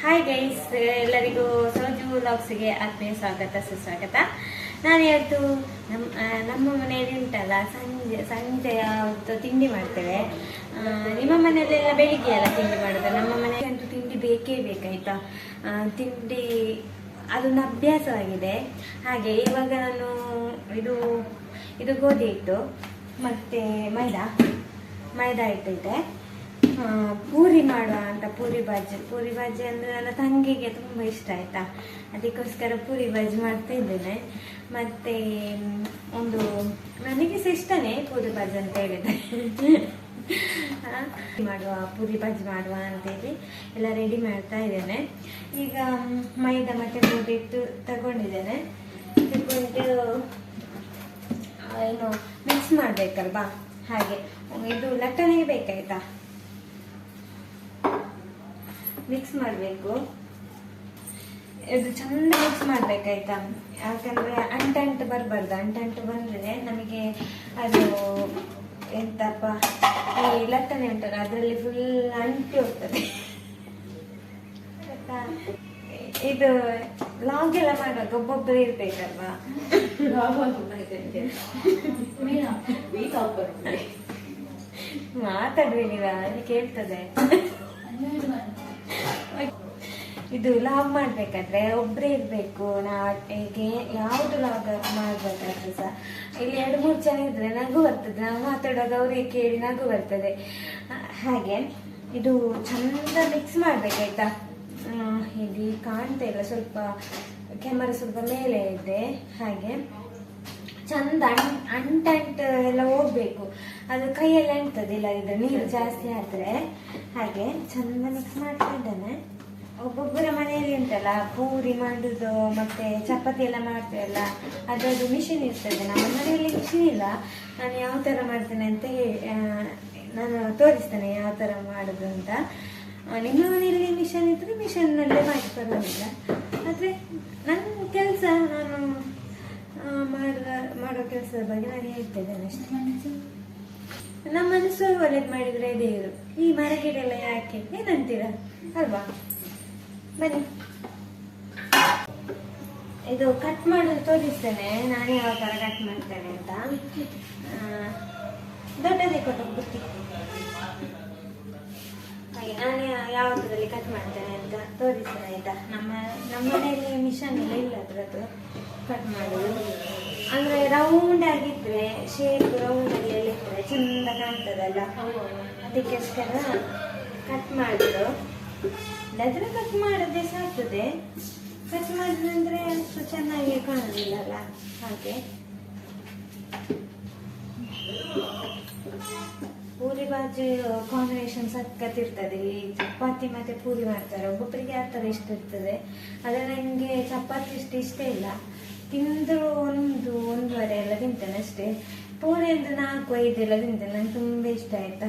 Hi guys, ಎಲ್ಲರಿಗೂ ಸೋಜು ವ್ಲಾಗ್ಸ್ಗೆ ಆತ್ಮೀಯ ಸ್ವಾಗತ ಸುಸ್ವಾಗತ. ನಾನು ಇವತ್ತು ನಮ್ಮ ಮನೆಯಲ್ಲಿ ಉಂಟಲ್ಲ ಸಂಜೆ ಹೊತ್ತು ತಿಂಡಿ ಮಾಡ್ತೇವೆ. ನಿಮ್ಮ ಮನೆಯಲ್ಲೆಲ್ಲ ಬೆಳಿಗ್ಗೆ ಎಲ್ಲ ತಿಂಡಿ ಮಾಡೋದು, ನಮ್ಮ ಮನೆಯಲ್ಲಂತೂ ತಿಂಡಿ ಬೇಕೇ ಬೇಕಾಯ್ತಾ. ತಿಂಡಿ ಅದೊಂದು ಅಭ್ಯಾಸವಾಗಿದೆ. ಹಾಗೆ ಇವಾಗ ನಾನು ಇದು ಗೋಧಿ ಹಿಟ್ಟು ಮತ್ತು ಮೈದಾ ಹಿಟ್ಟಿದೆ. ಪೂರಿ ಮಾಡುವ ಅಂತ ಪೂರಿ ಬಾಜಿ ಅಂದರೆ ನನ್ನ ತಂಗಿಗೆ ತುಂಬ ಇಷ್ಟ ಆಯ್ತಾ, ಅದಕ್ಕೋಸ್ಕರ ಪೂರಿ ಬಾಜಿ ಮಾಡ್ತಾ ಇದ್ದೇನೆ. ಮತ್ತೆ ನನಗೆ ಸಹ ಇಷ್ಟನೇ ಪೂರಿ ಬಾಜಿ ಅಂತ ಹೇಳಿದೆ. ಪೂರಿ ಬಾಜಿ ಮಾಡುವ ಅಂತೇಳಿ ಎಲ್ಲ ರೆಡಿ ಮಾಡ್ತಾ ಇದ್ದೇನೆ. ಈಗ ಮೈದಾ ಮತ್ತೆ ಗೋಧಿ ಹಿಟ್ಟು ತಗೊಂಡು ಏನು ಮಿಕ್ಸ್ ಮಾಡ್ಬೇಕಲ್ವಾ, ಹಾಗೆ ಇದು ಲಟ್ಟಣಿಗೆ ಬೇಕಾಯ್ತಾ, ಮಿಕ್ಸ್ ಮಾಡಬೇಕು. ಇದು ಚಂದ ಮಿಕ್ಸ್ ಮಾಡ್ಬೇಕಾಯ್ತಾ, ಯಾಕಂದ್ರೆ ಅಂಟಂಟು ಬರಬಾರ್ದು. ಅಂಟಂಟು ಬಂದ್ರೆ ನಮಗೆ ಅದು ಎಂತಪ್ಪ, ಈ ಲಟ್ಟಣೆ ಉಂಟಲ್ಲ ಅದರಲ್ಲಿ ಫುಲ್ ಅಂಟಿ ಹೋಗ್ತದೆ. ಇದು ಲಾಗ್ ಎಲ್ಲ ಮಾಡುವಾಗ ಒಬ್ಬೊಬ್ಬರು ಇರ್ಬೇಕಲ್ವಾ. ಮಾತಾಡ್ರಿ ನೀವ, ಕೇಳ್ತದೆ. ಇದು ಲಾಗ್ ಮಾಡ್ಬೇಕಾದ್ರೆ ಒಬ್ರೇ ಇರ್ಬೇಕು. ಹೇಗೆ ಯಾವ್ದು ಲಾಗ್ ಮಾಡ್ಬೇಕಾದ್ರೆ ಸಹ ಇಲ್ಲಿ 2-3 ಜನ ಇದ್ರೆ ನಗು ಬರ್ತದೆ. ನಾವು ಮಾತಾಡುವಾಗ ಅವ್ರಿಗೆ ಕೇಳಿ ನಗು ಬರ್ತದೆ. ಹಾಗೆ ಇದು ಚಂದ ಮಿಕ್ಸ್ ಮಾಡ್ಬೇಕಾಯ್ತಾ. ಇಲ್ಲಿ ಕಾಣ್ತಾ ಇಲ್ಲ, ಸ್ವಲ್ಪ ಕ್ಯಾಮರಾ ಸ್ವಲ್ಪ ಮೇಲೆ ಇದೆ. ಹಾಗೆ ಚಂದ ಅಂಟಂಟು ಎಲ್ಲ ಹೋಗ್ಬೇಕು, ಅದು ಕೈಯಲ್ಲಿ ಅಂಟದೆ. ಇಲ್ಲ ಇದ್ರೆ ನೀರು ಜಾಸ್ತಿ ಆದ್ರೆ. ಹಾಗೆ ಚಂದ ಮಿಕ್ಸ್ ಮಾಡ್ತಾ ಇದ್ದಾನೆ. ಒಬ್ಬೊಬ್ಬರ ಮನೆಯಲ್ಲಿ ಉಂಟಲ್ಲ ಪೂರಿ ಮಾಡುದು ಮತ್ತೆ ಚಪಾತಿ ಎಲ್ಲ ಮಾಡ್ತೇವಲ್ಲ, ಅದರದ್ದು ಮಿಷಿನ್ ಇರ್ತದೆ. ನಮ್ಮ ಮನೆಯಲ್ಲಿ ಮಿಷಿನ್ ಇಲ್ಲ. ನಾನು ಯಾವ ತರ ಮಾಡ್ತೇನೆ ಅಂತ ನಾನು ತೋರಿಸ್ತೇನೆ ಯಾವ ತರ ಮಾಡುದು ಅಂತ. ನಿಮ್ಮ ಮನೆಯಲ್ಲಿ ಮಿಷನ್ ಇದ್ರೆ ಮಿಷನ್ನಲ್ಲೇ ಮಾಡಿ ಪರವಾಗಿಲ್ಲ. ಆದ್ರೆ ನನ್ನ ಕೆಲಸ, ನಾನು ಮಾಡೋ ಕೆಲಸದ ಬಗ್ಗೆ ನಾನು ಹೇಳ್ತಿದ್ದೇನೆ ಅಷ್ಟೇ. ನಮ್ಮ ಮನಸ್ಸು ಒಳ್ಳೇದು ಮಾಡಿದ್ರೆ ದೇವರು. ಈ ಮರ ಗಿಡ ಎಲ್ಲ ಯಾಕೆ ಏನಂತೀರಾ ಅಲ್ವಾ? ಬನ್ನಿ, ಇದು ಕಟ್ ಮಾಡೋದು ತೋರಿಸ್ತೇನೆ ನಾನು ಯಾವ ತರ ಕಟ್ ಮಾಡ್ತೇನೆ ಅಂತ. ದೊಡ್ಡದೇ ಕೊಟ್ಟು ಬುತ್ತಿ ಹಾಗೆ ನಾನು ಯಾವ ಥರದಲ್ಲಿ ಕಟ್ ಮಾಡ್ತೇನೆ ಅಂತ ತೋರಿಸ್ತೇನೆ ಆಯ್ತಾ. ನಮ್ಮ ಮನೆಯಲ್ಲಿ ಮಿಷನ್ ಎಲ್ಲ ಇಲ್ಲ ಅದ್ರದ್ದು ಕಟ್ ಮಾಡೋದು. ಅಂದ್ರೆ ರೌಂಡ್ ಆಗಿದ್ರೆ, ಶೇಪ್ ರೌಂಡ್ ಅಲ್ಲಿ ಎಲ್ಲ ಇದ್ರೆ ಚಂದ ಕಾಣ್ತದಲ್ಲ, ಅದಕ್ಕೋಸ್ಕರ ಕಟ್ ಮಾಡೋದು. ಇಲ್ಲಾದ್ರೆ ಕಟ್ ಮಾಡದೆ ಸಾಕ್ತದೆ. ಕಟ್ ಮಾಡಿದ್ರೆ ಅಷ್ಟು ಚೆನ್ನಾಗಿ ಕಾಣೋದಿಲ್ಲಲ್ಲ. ಹಾಗೆ ಪೂರಿ ಬಾಜಿ ಕಾಂಬಿನೇಷನ್ ಸಕ್ಕತ್ತಿರ್ತದೆ. ಈ ಚಪಾತಿ ಮತ್ತೆ ಪೂರಿ ಮಾಡ್ತಾರೆ, ಒಬ್ಬೊಬ್ಬರಿಗೆ ಆ ಥರ ಇಷ್ಟ ಇರ್ತದೆ. ಆದರೆ ನನಗೆ ಚಪಾತಿ ಇಷ್ಟ ಇಲ್ಲ. ತಿಂದ್ರು 1-1.5 ಎಲ್ಲ ತಿಂತೇನೆ ಅಷ್ಟೇ. ಪೂರಿ ಅಂದ್ರೆ 4-5 ಎಲ್ಲ ತಿಂತೇನೆ, ನಂಗೆ ತುಂಬ ಇಷ್ಟ ಆಯ್ತಾ.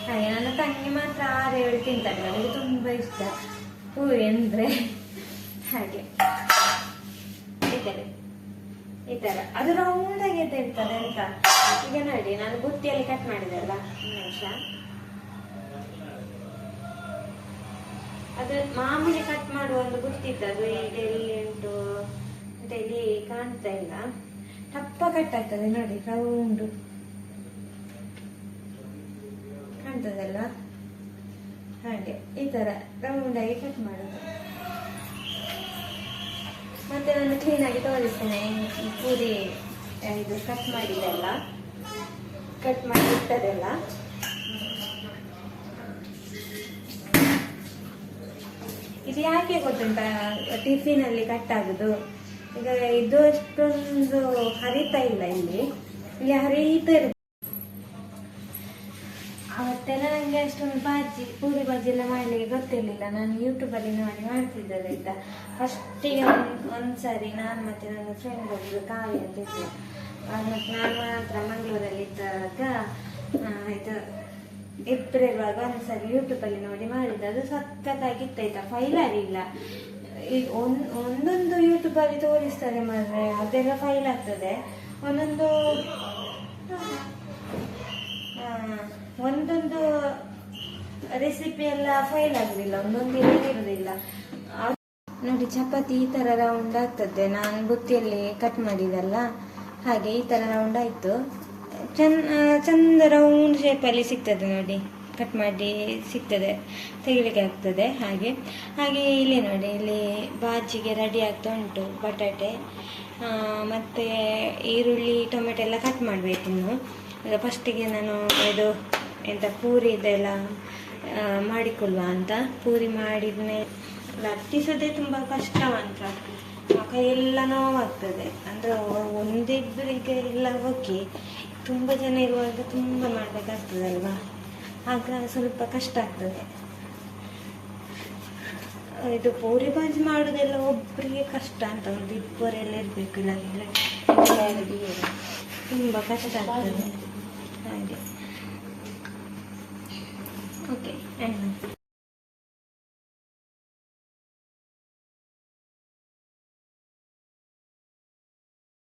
ಹಾಗೆ ನನ್ನ ತಂಗಿ ಮಾತ್ರ 6-7 ತಿಂತಾರೆ, ನನಗೆ ತುಂಬ ಇಷ್ಟ ಪೂರಿ ಅಂದ್ರೆ. ಹಾಗೆ ಈ ತರ ಅದು ರೌಂಡ್ ಆಗಿ ಇರ್ತದೆ ಅಂತ. ಈಗ ನೋಡಿ, ನಾನು ಬುತ್ತಿಯಲ್ಲಿ ಕಟ್ ಮಾಡಿದೆಲ್ಲ, ನಿಮಿಷ. ಅದು ಮಾಮೂಲಿ ಕಟ್ ಮಾಡುವ ಒಂದು ಬುತ್ತಿ ಇತ್ತು, ಅದು ಈಗ ಎಲ್ಲಿ ಉಂಟು ಅಂತ ಇಲ್ಲಿ ಕಾಣ್ತಾ ಇಲ್ಲ. ಟಪ್ಪ ಕಟ್ ಆಗ್ತದೆ ನೋಡಿ, ರೌಂಡು ಕಾಣ್ತದಲ್ಲ. ಹಾಗೆ ಈ ತರ ರೌಂಡ್ ಆಗಿ ಕಟ್ ಮಾಡೋದು. ಮತ್ತೆ ನಾನು ಕ್ಲೀನ್ ಆಗಿ ತೋರಿಸ್ತೇನೆ. ಈ ಪೂರಿ ಇದು ಕಟ್ ಮಾಡಿದೆಲ್ಲ, ಕಟ್ ಮಾಡಿ ಇಟ್ಟದೆಲ್ಲ. ಇದು ಯಾಕೆ ಗೊತ್ತುಂಟ ಟಿಫಿನ್ ಅಲ್ಲಿ ಕಟ್ ಆಗುದು. ಈಗ ಇದು ಅಷ್ಟೊಂದು ಹರಿತಾ ಇಲ್ಲ, ಇಲ್ಲಿ ಹರಿತಾ ಇರುತ್ತೆ. ಅವತ್ತೆಲ್ಲ ನನಗೆ ಅಷ್ಟೊಂದು ಪೂರಿ ಬಾಜಿ ಎಲ್ಲ ಮಾಡ್ಲಿಕ್ಕೆ ಗೊತ್ತಿರ್ಲಿಲ್ಲ. ನಾನು ಯೂಟ್ಯೂಬಲ್ಲಿ ನೋಡಿ ಮಾಡ್ತಿದ್ದೆ ಆಯ್ತಾ. ಫಸ್ಟಿಗೆ ಒಂದ್ಸರಿ ನಾನು ಮತ್ತೆ ನನ್ನ ಫ್ರೆಂಡ್ ಒಬ್ರು ಕಾವ್ಯ ಅಂತ ಇದ್ದೆ. ಮತ್ತೆ ನಾನು ಮಾತ್ರ ಮಂಗಳೂರಲ್ಲಿ ಇದ್ದಾಗ ಇದು ಇಬ್ಬರಿರುವಾಗ ಒಂದ್ಸರಿ ಯೂಟ್ಯೂಬಲ್ಲಿ ನೋಡಿ ಮಾಡಿದ್ದೆ. ಅದು ಸಖತ್ತಾಗಿತ್ತಾಯ್ತಾ, ಫೈಲ್ ಆಗಿಲ್ಲ. ಈಗ ಒಂದೊಂದು ಯೂಟ್ಯೂಬಲ್ಲಿ ತೋರಿಸ್ತಾರೆ ಮಾರ್ರೆ, ಅದೆಲ್ಲ ಫೈಲ್ ಆಗ್ತದೆ. ಒಂದೊಂದು ರೆಸಿಪಿ ಎಲ್ಲ ಫೈಲ್ ಆಗುದಿಲ್ಲ, ಒಂದೊಂದೇ ಇರುದಿಲ್ಲ. ನೋಡಿ ಚಪಾತಿ ಈ ತರ ರೌಂಡ್ ಆಗ್ತದೆ. ನಾನು ಬುತ್ತಿಯಲ್ಲಿ ಕಟ್ ಮಾಡಿದಲ್ಲ, ಹಾಗೆ ಈ ತರ ರೌಂಡ್ ಆಯ್ತು. ಚಂದ ರೌಂಡ್ ಶೇಪಲ್ಲಿ ಸಿಗ್ತದೆ ನೋಡಿ, ಕಟ್ ಮಾಡಿ ಸಿಗ್ತದೆ, ತೆಗಿಲಿಕ್ಕೆ ಆಗ್ತದೆ. ಹಾಗೆ ಹಾಗೆ ಇಲ್ಲಿ ನೋಡಿ, ಇಲ್ಲಿ ಬಾಜಿಗೆ ರೆಡಿ ಆಗ್ತಾ ಉಂಟು. ಬಟಾಟೆ ಮತ್ತು ಈರುಳ್ಳಿ ಟೊಮೆಟೊ ಎಲ್ಲ ಕಟ್ ಮಾಡಬೇಕು ಇನ್ನು. ಫಸ್ಟಿಗೆ ನಾನು ಇದು ಎಂತ ಪೂರಿ ಇದೆಲ್ಲ ಮಾಡಿಕೊಳ್ಳುವ ಅಂತ. ಪೂರಿ ಮಾಡಿದ್ಮೇಲೆ ಲಟ್ಟಿಸೋದೇ ತುಂಬ ಕಷ್ಟ ಮಾತ್ರ, ಕೈಯೆಲ್ಲ ನೋವಾಗ್ತದೆ. ಅಂದರೆ ಒಂದಿಬ್ಬರಿಗೆ ಎಲ್ಲ ಓಕೆ, ತುಂಬ ಜನ ಇರುವಾಗ ತುಂಬ ಮಾಡಬೇಕಾಗ್ತದಲ್ವಾ, ಆಗ ಸ್ವಲ್ಪ ಕಷ್ಟ ಆಗ್ತದೆ. ಇದು ಪೂರಿ ಬಾಜಿ ಮಾಡೋದೆಲ್ಲ ಒಬ್ಬರಿಗೆ ಕಷ್ಟ ಅಂತ, ಒಂದು ಇಬ್ಬರೆಲ್ಲ ಇರಬೇಕು, ಇಲ್ಲಾಂದರೆ ತುಂಬ ಕಷ್ಟ ಆಗ್ತದೆ. ಹಾಗೆ ಓಕೆ.